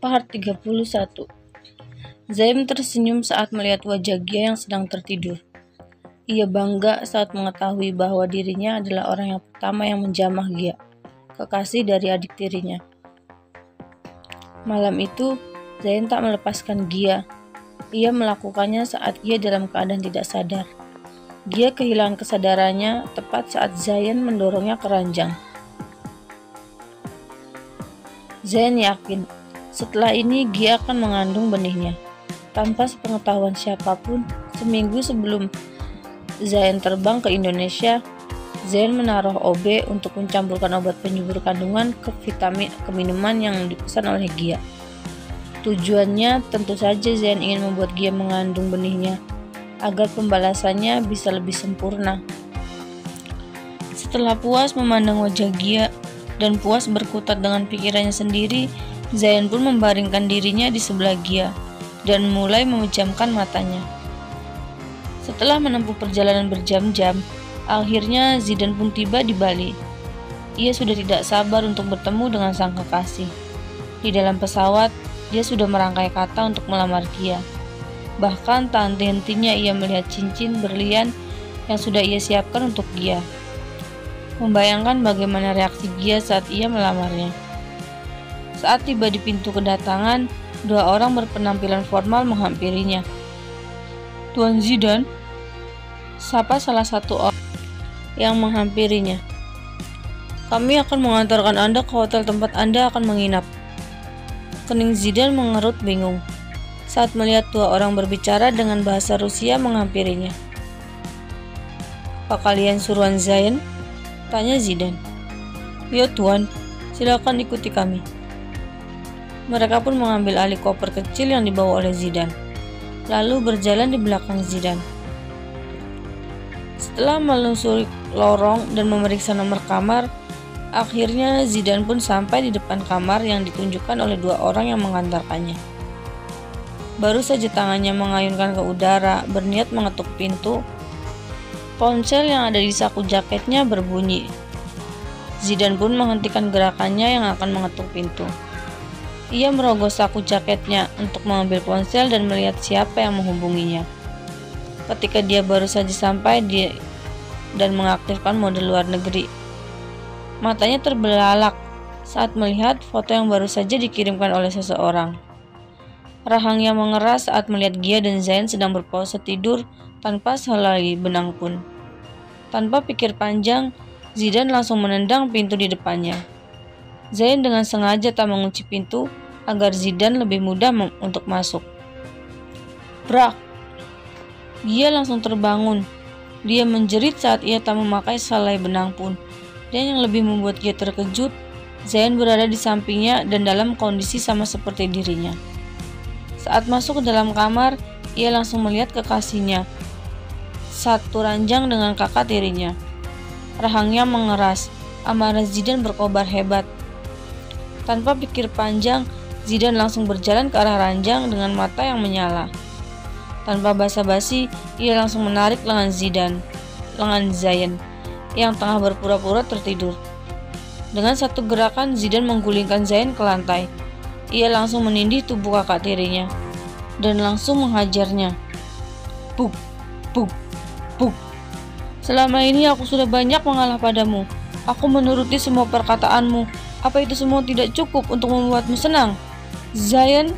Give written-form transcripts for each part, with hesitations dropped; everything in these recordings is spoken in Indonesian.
Part 31. Zaim tersenyum saat melihat wajah Gia yang sedang tertidur. Ia bangga saat mengetahui bahwa dirinya adalah orang yang pertama yang menjamah Gia, kekasih dari adik tirinya. Malam itu, Zain tak melepaskan Gia. Ia melakukannya saat Gia dalam keadaan tidak sadar. Gia kehilangan kesadarannya tepat saat Zain mendorongnya ke ranjang. Zain yakin setelah ini Gia akan mengandung benihnya. Tanpa sepengetahuan siapapun, seminggu sebelum Zain terbang ke Indonesia, Zain menaruh OB untuk mencampurkan obat penyubur kandungan ke minuman yang dipesan oleh Gia. Tujuannya tentu saja Zain ingin membuat Gia mengandung benihnya, agar pembalasannya bisa lebih sempurna. Setelah puas memandang wajah Gia dan puas berkutat dengan pikirannya sendiri, Zain pun membaringkan dirinya di sebelah Gia dan mulai memejamkan matanya. Setelah menempuh perjalanan berjam-jam, akhirnya Zidan pun tiba di Bali. Ia sudah tidak sabar untuk bertemu dengan sang kekasih. Di dalam pesawat, dia sudah merangkai kata untuk melamar Gia. Bahkan tak henti-hentinya ia melihat cincin berlian yang sudah ia siapkan untuk Gia. Membayangkan bagaimana reaksi Gia saat ia melamarnya. Saat tiba di pintu kedatangan, dua orang berpenampilan formal menghampirinya. "Tuan Zidan," sapa salah satu orang yang menghampirinya. "Kami akan mengantarkan Anda ke hotel tempat Anda akan menginap." Kening Zidan mengerut bingung saat melihat dua orang berbicara dengan bahasa Rusia menghampirinya. "Apa kalian suruhan Zain?" tanya Zidan. "Ya Tuan, silakan ikuti kami." Mereka pun mengambil alih koper kecil yang dibawa oleh Zidan, lalu berjalan di belakang Zidan. Setelah melusuri lorong dan memeriksa nomor kamar, akhirnya Zidan pun sampai di depan kamar yang ditunjukkan oleh dua orang yang mengantarkannya. Baru saja tangannya mengayunkan ke udara, berniat mengetuk pintu, ponsel yang ada di saku jaketnya berbunyi. Zidan pun menghentikan gerakannya yang akan mengetuk pintu. Ia merogoh saku jaketnya untuk mengambil ponsel dan melihat siapa yang menghubunginya. Ketika dia baru saja sampai dan mengaktifkan mode luar negeri, matanya terbelalak saat melihat foto yang baru saja dikirimkan oleh seseorang. Rahangnya mengeras saat melihat Gia dan Zain sedang berpose tidur tanpa sehelai benang pun. Tanpa pikir panjang, Zidan langsung menendang pintu di depannya. Zain dengan sengaja tak mengunci pintu agar Zidan lebih mudah untuk masuk. Brak! Gia langsung terbangun. Dia menjerit saat ia tak memakai selai benang pun. Dan yang lebih membuat Gia terkejut, Zain berada di sampingnya dan dalam kondisi sama seperti dirinya. Saat masuk ke dalam kamar, ia langsung melihat kekasihnya, satu ranjang dengan kakak tirinya. Rahangnya mengeras, amarah Zidan berkobar hebat. Tanpa pikir panjang, Zidan langsung berjalan ke arah ranjang dengan mata yang menyala. Tanpa basa-basi, ia langsung menarik lengan Zain, yang tengah berpura-pura tertidur. Dengan satu gerakan, Zidan menggulingkan Zain ke lantai. Ia langsung menindih tubuh kakak tirinya, dan langsung menghajarnya. Puk, puk, puk. "Selama ini aku sudah banyak mengalah padamu. Aku menuruti semua perkataanmu. Apa itu semua tidak cukup untuk membuatmu senang?" "Zain!"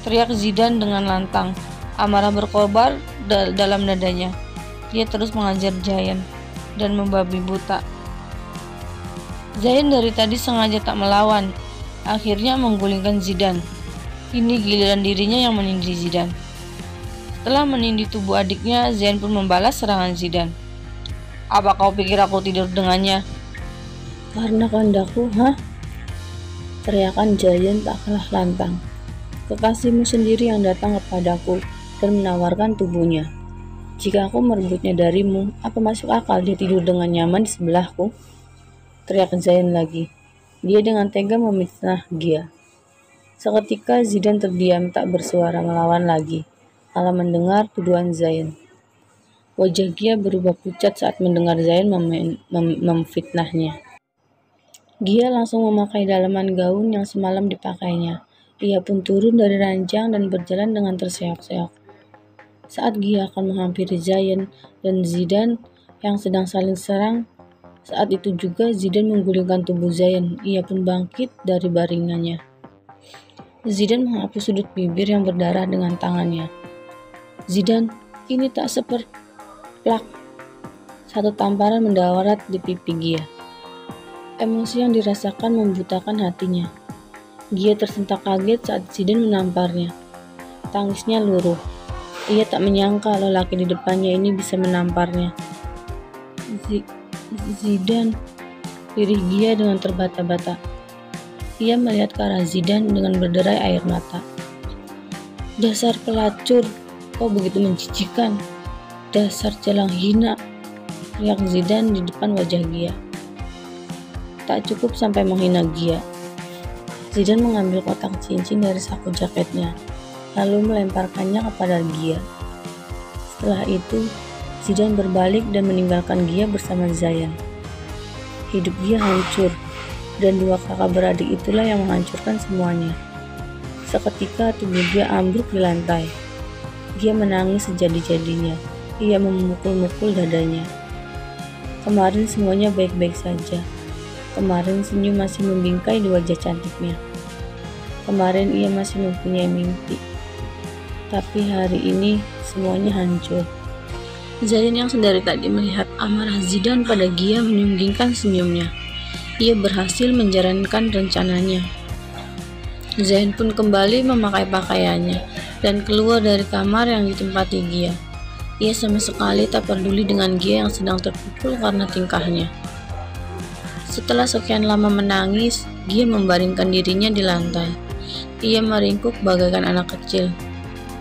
teriak Zidan dengan lantang. Amarah berkobar dalam nadanya. Dia terus mengajar Zain dan membabi buta. Zain dari tadi sengaja tak melawan, akhirnya menggulingkan Zidan. Ini giliran dirinya yang menindih Zidan. Setelah menindih tubuh adiknya, Zain pun membalas serangan Zidan. "Apa kau pikir aku tidur dengannya?" "Karena kehendakku, hah?" teriakan Zain tak kalah lantang. "Kekasihmu sendiri yang datang kepadaku dan menawarkan tubuhnya. Jika aku merebutnya darimu, apa masuk akal dia tidur dengan nyaman di sebelahku?" teriak Zain lagi. Dia dengan tega memfitnah Gia. Seketika Zidan terdiam tak bersuara melawan lagi, kala mendengar tuduhan Zain. Wajah Gia berubah pucat saat mendengar Zain memfitnahnya. Gia langsung memakai dalaman gaun yang semalam dipakainya. Ia pun turun dari ranjang dan berjalan dengan terseok-seok. Saat Gia akan menghampiri Zayn dan Zidane yang sedang saling serang, saat itu juga Zidane menggulingkan tubuh Zayn. Ia pun bangkit dari baringannya. Zidane menghapus sudut bibir yang berdarah dengan tangannya. Zidane, ini tak seperplak. Satu tamparan mendarat di pipi Gia. Emosi yang dirasakan membutakan hatinya. Gia tersentak kaget saat Zidane menamparnya. Tangisnya luruh. Ia tak menyangka lelaki di depannya ini bisa menamparnya. Zidane, lirih Gia dengan terbata-bata. Ia melihat ke arah Zidane dengan berderai air mata. Dasar pelacur, kau begitu menjijikan. Dasar jalang hina, teriak Zidane di depan wajah Gia. Tak cukup sampai menghina Gia. Zidane mengambil kotak cincin dari saku jaketnya, lalu melemparkannya kepada Gia. Setelah itu, Zidane berbalik dan meninggalkan Gia bersama Zayn. Hidup Gia hancur, dan dua kakak beradik itulah yang menghancurkan semuanya. Seketika tubuh Gia ambruk di lantai. Gia menangis sejadi-jadinya. Ia memukul-mukul dadanya. Kemarin semuanya baik-baik saja. Kemarin senyum masih membingkai di wajah cantiknya. Kemarin ia masih mempunyai mimpi. Tapi hari ini semuanya hancur. Zayn yang sedari tadi melihat amarah Zidane pada Gia menyunggingkan senyumnya. Ia berhasil menjalankan rencananya. Zayn pun kembali memakai pakaiannya dan keluar dari kamar yang ditempati Gia. Ia sama sekali tak peduli dengan Gia yang sedang terpukul karena tingkahnya. Setelah sekian lama menangis, Gia membaringkan dirinya di lantai. Ia meringkuk bagaikan anak kecil.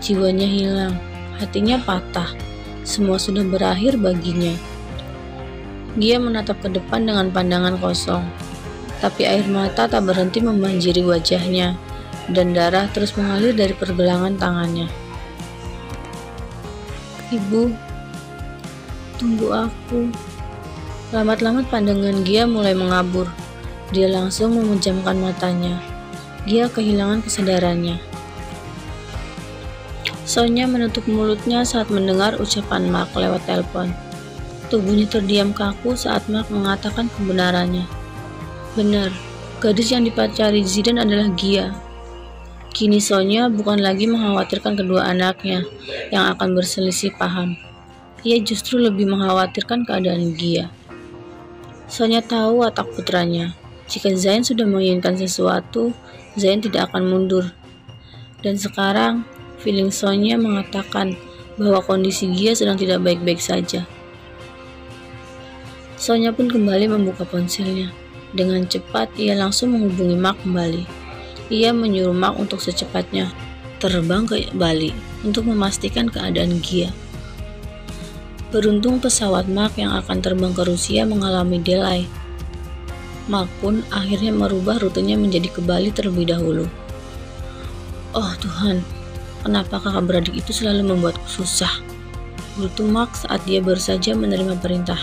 Jiwanya hilang, hatinya patah. Semua sudah berakhir baginya. Gia menatap ke depan dengan pandangan kosong. Tapi air mata tak berhenti membanjiri wajahnya, dan darah terus mengalir dari pergelangan tangannya. Ibu, tunggu aku. Lambat-lambat pandangan Gia mulai mengabur. Dia langsung memejamkan matanya. Gia kehilangan kesadarannya. Sonya menutup mulutnya saat mendengar ucapan Mark lewat telepon. Tubuhnya terdiam kaku saat Mark mengatakan kebenarannya. Benar, gadis yang dipacari Zidane adalah Gia. Kini Sonya bukan lagi mengkhawatirkan kedua anaknya yang akan berselisih paham. Ia justru lebih mengkhawatirkan keadaan Gia. Sonya tahu watak putranya. Jika Zayn sudah menginginkan sesuatu, Zayn tidak akan mundur. Dan sekarang, feeling Sonya mengatakan bahwa kondisi Gia sedang tidak baik-baik saja. Sonya pun kembali membuka ponselnya. Dengan cepat, ia langsung menghubungi Mark kembali. Ia menyuruh Mark untuk secepatnya terbang ke Bali untuk memastikan keadaan Gia. Beruntung pesawat Mark yang akan terbang ke Rusia mengalami delay. Mark pun akhirnya merubah rutenya menjadi ke Bali terlebih dahulu. Oh Tuhan, kenapa kakak beradik itu selalu membuatku susah? Gerutu Mark saat dia baru saja menerima perintah.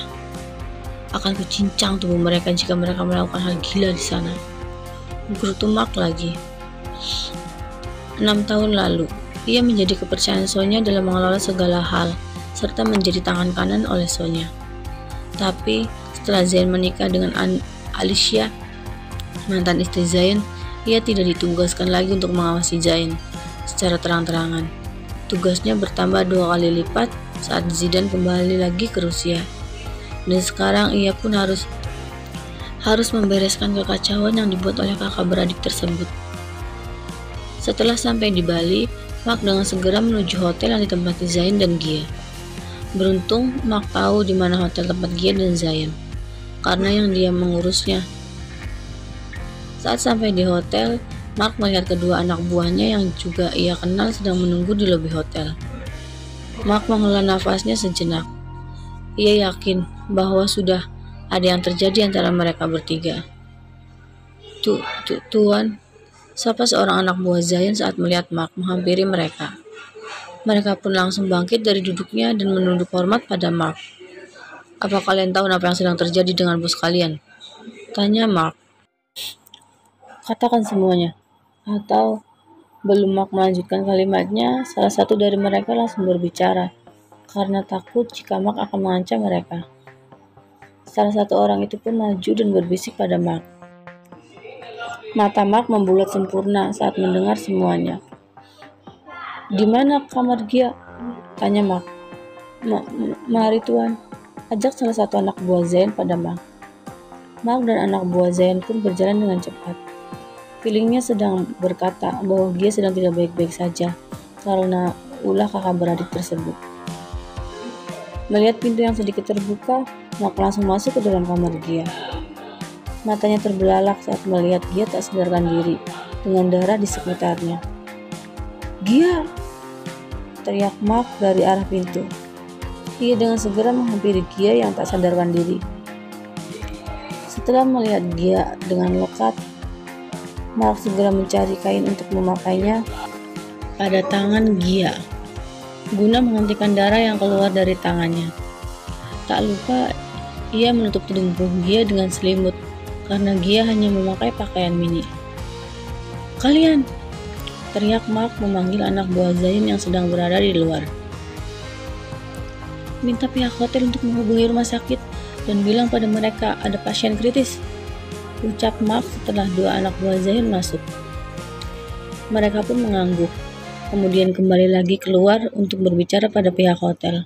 Akan kucincang tubuh mereka jika mereka melakukan hal gila di sana. Gerutu Mark lagi. 6 tahun lalu, ia menjadi kepercayaan Sonya dalam mengelola segala hal, serta menjadi tangan kanan oleh Sonya. Tapi setelah Zayn menikah dengan Alicia, mantan istri Zayn, ia tidak ditugaskan lagi untuk mengawasi Zayn secara terang-terangan. Tugasnya bertambah 2 kali lipat saat Zidane kembali lagi ke Rusia. Dan sekarang ia pun harus membereskan kekacauan yang dibuat oleh kakak beradik tersebut. Setelah sampai di Bali, Mark dengan segera menuju hotel yang ditempati Zayn dan Gia. Beruntung, Mark tahu di mana hotel tempat Gia dan Zayn, karena yang dia mengurusnya. Saat sampai di hotel, Mark melihat kedua anak buahnya yang juga ia kenal sedang menunggu di lobi hotel. Mark menghela nafasnya sejenak. Ia yakin bahwa sudah ada yang terjadi antara mereka bertiga. Tuan, sapa seorang anak buah Zayn saat melihat Mark menghampiri mereka. Mereka pun langsung bangkit dari duduknya dan menunduk hormat pada Mark. Apa kalian tahu apa yang sedang terjadi dengan bos kalian? Tanya Mark. Katakan semuanya. Atau Belum Mark melanjutkan kalimatnya, salah satu dari mereka langsung berbicara, karena takut jika Mark akan mengancam mereka. Salah satu orang itu pun maju dan berbisik pada Mark. Mata Mark membulat sempurna saat mendengar semuanya. "Di mana kamar Gia?" tanya Mark. Mari Tuan, ajak salah satu anak buah Zain pada Mark. Mark dan anak buah Zain pun berjalan dengan cepat. Feelingnya sedang berkata bahwa Gia sedang tidak baik-baik saja karena ulah kakak beradik tersebut. Melihat pintu yang sedikit terbuka, Mark langsung masuk ke dalam kamar Gia. Matanya terbelalak saat melihat Gia tak sadarkan diri dengan darah di sekitarnya. "Gia!" teriak Mark dari arah pintu. Ia dengan segera menghampiri Gia yang tak sadarkan diri. Setelah melihat Gia dengan lekat, Mark segera mencari kain untuk memakainya pada tangan Gia, guna menghentikan darah yang keluar dari tangannya. Tak lupa, ia menutup tubuh Gia dengan selimut, karena Gia hanya memakai pakaian mini. "Kalian!" teriak Mark memanggil anak buah Zain yang sedang berada di luar. "Minta pihak hotel untuk menghubungi rumah sakit dan bilang pada mereka ada pasien kritis," ucap Mark setelah dua anak buah Zain masuk. Mereka pun mengangguk, kemudian kembali lagi keluar untuk berbicara pada pihak hotel.